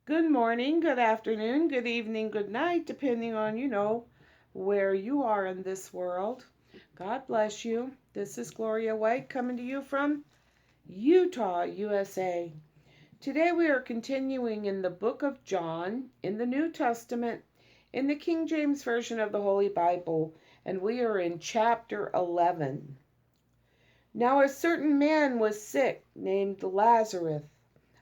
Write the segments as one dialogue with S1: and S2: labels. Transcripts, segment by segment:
S1: Good morning, good afternoon, good evening, good night, depending on, where you are in this world. God bless you. This is Gloria White coming to you from Utah, USA. Today we are continuing in the book of John in the New Testament in the King James Version of the Holy Bible, and we are in chapter 11. Now a certain man was sick named Lazarus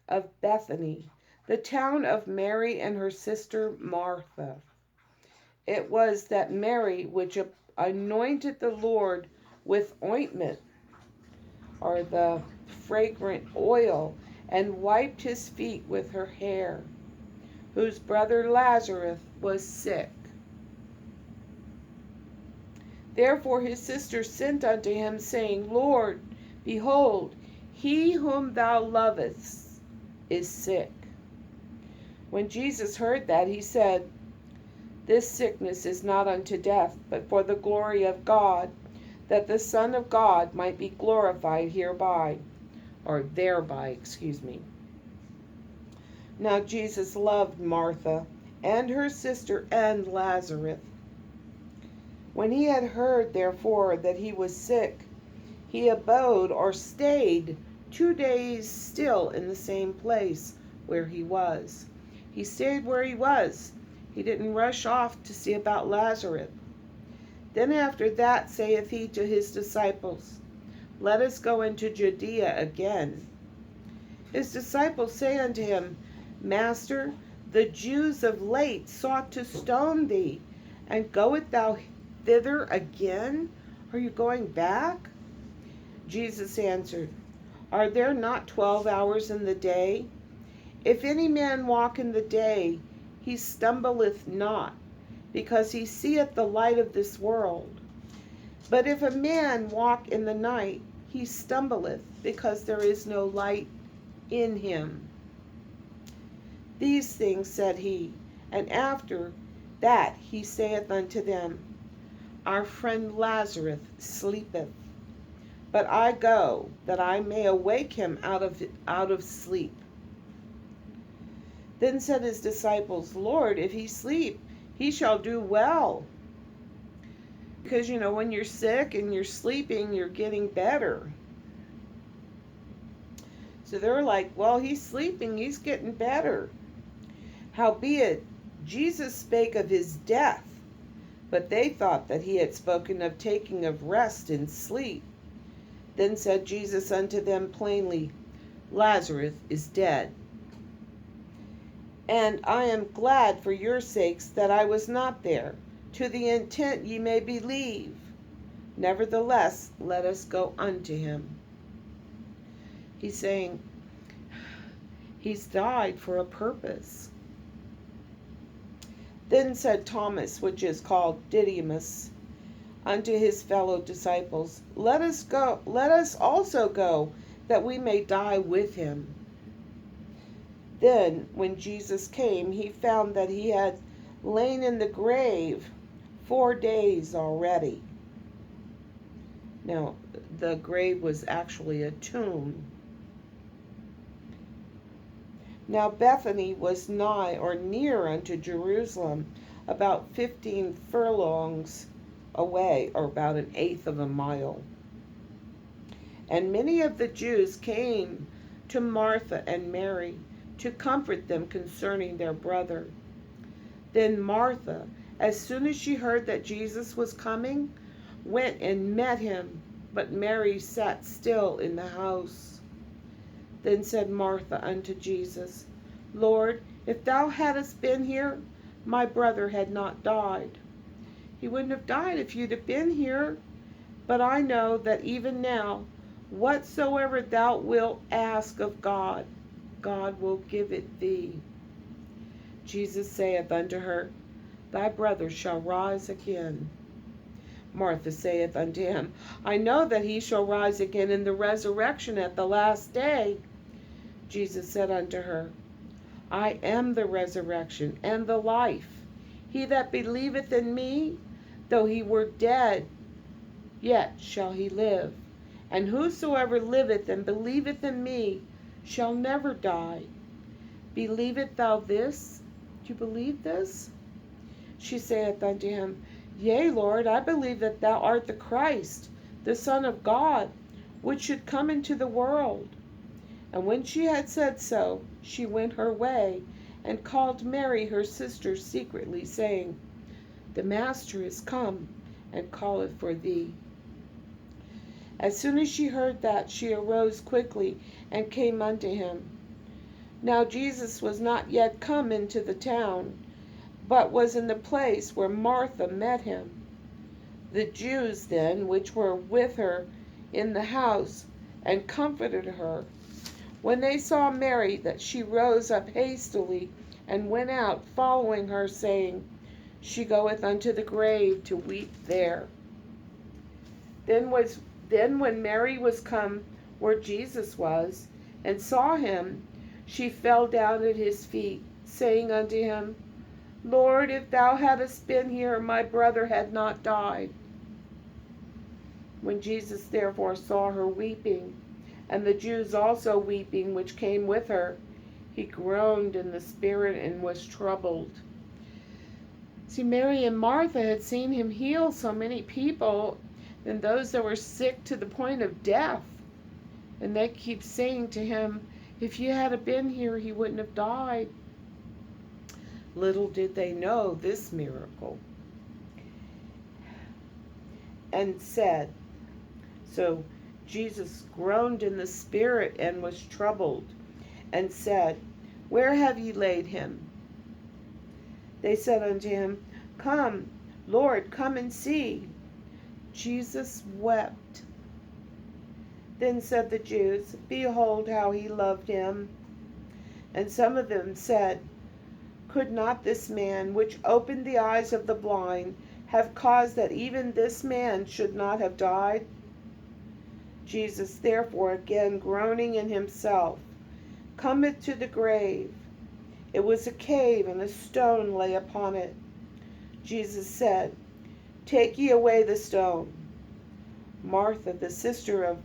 S1: of Bethany, the town of Mary and her sister Martha. It was that Mary which anointed the Lord with ointment, or the fragrant oil, and wiped his feet with her hair, whose brother Lazarus was sick. Therefore his sister sent unto him, saying, Lord, behold, he whom thou lovest is sick. When Jesus heard that, he said, This sickness is not unto death, but for the glory of God, that the Son of God might be glorified hereby, or thereby, Now Jesus loved Martha, and her sister, and Lazarus. When he had heard, therefore, that he was sick, he abode, or stayed, 2 days still in the same place where he was. He stayed where he was. He didn't rush off to see about Lazarus. Then after that saith he to his disciples, Let us go into Judea again. His disciples say unto him, Master, the Jews of late sought to stone thee, and goest thou thither again? Are you going back? Jesus answered, Are there not 12 hours in the day? If any man walk in the day, he stumbleth not, because he seeth the light of this world. But if a man walk in the night, he stumbleth, because there is no light in him. These things said he, and after that he saith unto them, Our friend Lazarus sleepeth, but I go, that I may awake him out of sleep. Then said his disciples, Lord, if he sleep, he shall do well. Because, when you're sick and you're sleeping, you're getting better. So they're like, well, he's sleeping, he's getting better. Howbeit, Jesus spake of his death, but they thought that he had spoken of taking of rest in sleep. Then said Jesus unto them plainly, Lazarus is dead. And I am glad for your sakes that I was not there, to the intent ye may believe. Nevertheless, let us go unto him. He's saying, he's died for a purpose. Then said Thomas, which is called Didymus, unto his fellow disciples, Let us also go, that we may die with him. Then, when Jesus came, he found that he had lain in the grave 4 days already. Now, the grave was actually a tomb. Now Bethany was nigh or near unto Jerusalem, about 15 furlongs away, or about 1/8 of a mile. And many of the Jews came to Martha and Mary to comfort them concerning their brother. Then Martha, as soon as she heard that Jesus was coming, went and met him, but Mary sat still in the house. Then said Martha unto Jesus, Lord, if thou hadst been here, my brother had not died. He wouldn't have died if you'd have been here. But I know that even now, whatsoever thou wilt ask of God, God will give it thee. Jesus saith unto her, Thy brother shall rise again. Martha saith unto him, I know that he shall rise again in the resurrection at the last day. Jesus said unto her, I am the resurrection and the life. He that believeth in me, though he were dead, yet shall he live. And whosoever liveth and believeth in me shall never die. Believest thou this? Do you believe this? She saith unto him, Yea, Lord, I believe that thou art the Christ, the Son of God, which should come into the world. And when she had said so, she went her way, and called Mary her sister secretly, saying, The Master is come, and calleth for thee. As soon as she heard that, she arose quickly, and came unto him. Now Jesus was not yet come into the town, but was in the place where Martha met him. The Jews then, which were with her in the house, and comforted her, when they saw Mary, that she rose up hastily, and went out, following her, saying, She goeth unto the grave to weep there. Then when Mary was come where Jesus was, and saw him, she fell down at his feet, saying unto him, Lord, if thou hadst been here, my brother had not died. When Jesus therefore saw her weeping, and the Jews also weeping which came with her, he groaned in the spirit and was troubled. See, Mary and Martha had seen him heal so many people, and those that were sick to the point of death. And they keep saying to him, if you had been here, he wouldn't have died. Little did they know this miracle. And said, so Jesus groaned in the spirit and was troubled, and said, Where have ye laid him? They said unto him, Come, Lord, come and see. Jesus wept. Then said the Jews, Behold how he loved him. And some of them said, Could not this man, which opened the eyes of the blind, have caused that even this man should not have died? Jesus therefore, again groaning in himself, cometh to the grave. It was a cave, and a stone lay upon it. Jesus said, Take ye away the stone. Martha, the sister of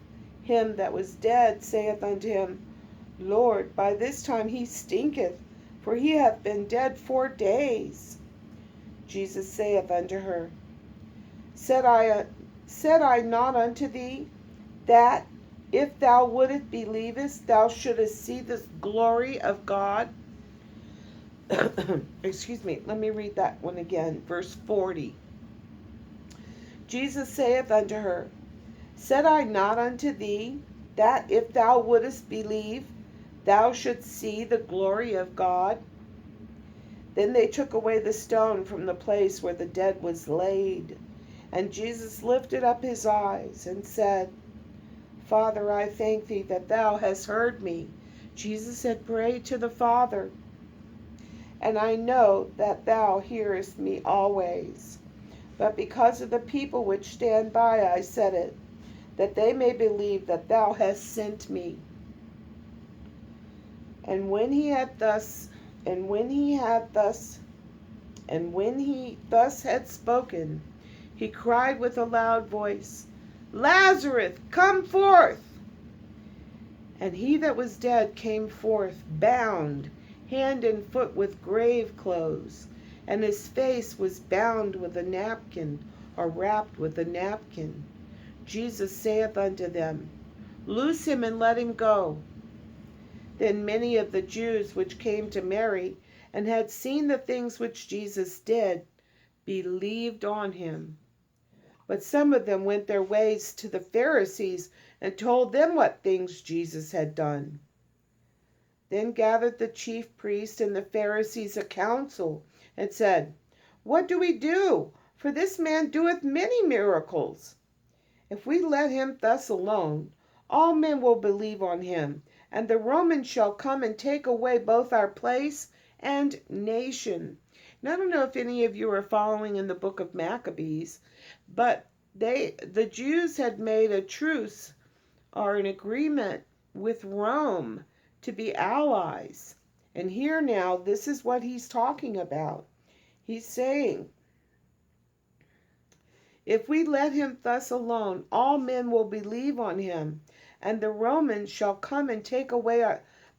S1: him that was dead, saith unto him, Lord, by this time he stinketh, for he hath been dead 4 days. Jesus saith unto her, Said I not unto thee, that if thou wouldest believest, thou shouldest see the glory of God? Excuse me, let me read that one again, verse 40. Jesus saith unto her, Said I not unto thee, that if thou wouldest believe, thou shouldst see the glory of God? Then they took away the stone from the place where the dead was laid. And Jesus lifted up his eyes, and said, Father, I thank thee that thou hast heard me. Jesus had prayed to the Father. And I know that thou hearest me always. But because of the people which stand by, I said it, that they may believe that thou hast sent me. And when he thus had spoken, he cried with a loud voice, Lazarus, come forth! And he that was dead came forth, bound hand and foot with grave clothes, and his face was bound with a napkin, or wrapped with a napkin. Jesus saith unto them, Loose him and let him go. Then many of the Jews which came to Mary, and had seen the things which Jesus did, believed on him. But some of them went their ways to the Pharisees, and told them what things Jesus had done. Then gathered the chief priests and the Pharisees a council, and said, What do we do? For this man doeth many miracles. If we let him thus alone, all men will believe on him, and the Romans shall come and take away both our place and nation. And I don't know if any of you are following in the book of Maccabees, but the Jews had made a truce or an agreement with Rome to be allies. And here now, this is what he's talking about. He's saying, if we let him thus alone, all men will believe on him, and the Romans shall come and take away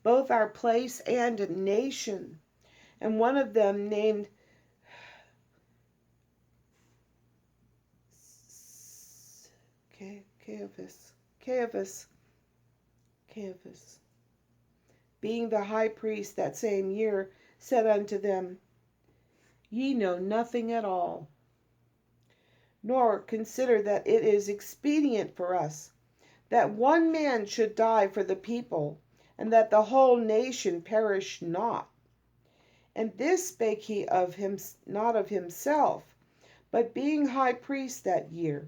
S1: both our place and nation. And one of them named Caiaphas, being the high priest that same year, said unto them, Ye know nothing at all, nor consider that it is expedient for us that one man should die for the people, and that the whole nation perish not. And this spake he of him, not of himself, but being high priest that year,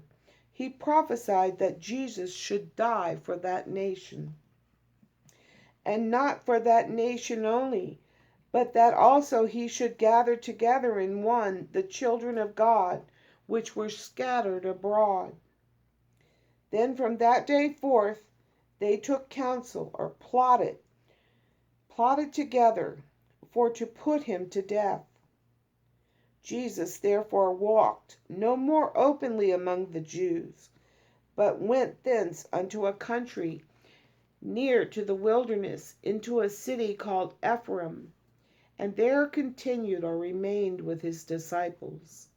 S1: he prophesied that Jesus should die for that nation. And not for that nation only, but that also he should gather together in one the children of God, which were scattered abroad. Then from that day forth they took counsel, or plotted together, for to put him to death. Jesus therefore walked no more openly among the Jews, but went thence unto a country near to the wilderness, into a city called Ephraim, and there continued or remained with his disciples.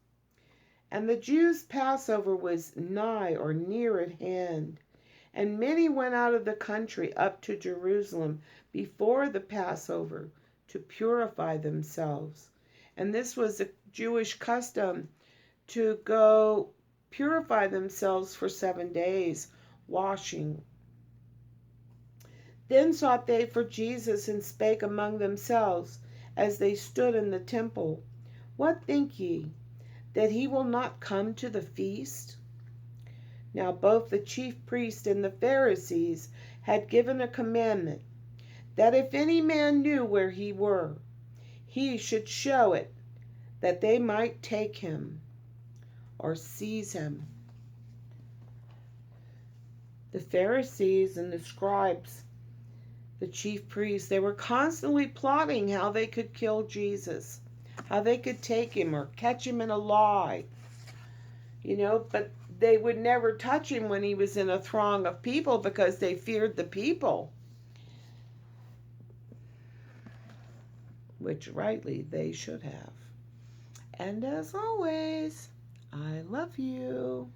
S1: And the Jews' Passover was nigh or near at hand, and many went out of the country up to Jerusalem before the Passover to purify themselves. And this was a Jewish custom, to go purify themselves for 7 days, washing. Then sought they for Jesus, and spake among themselves, as they stood in the temple, What think ye, that he will not come to the feast? Now both the chief priests and the Pharisees had given a commandment, that if any man knew where he were, he should show it, that they might take him, or seize him. The Pharisees and the scribes, the chief priests, they were constantly plotting how they could kill Jesus, how they could take him or catch him in a lie. But they would never touch him when he was in a throng of people, because they feared the people, which rightly they should have. And as always, I love you.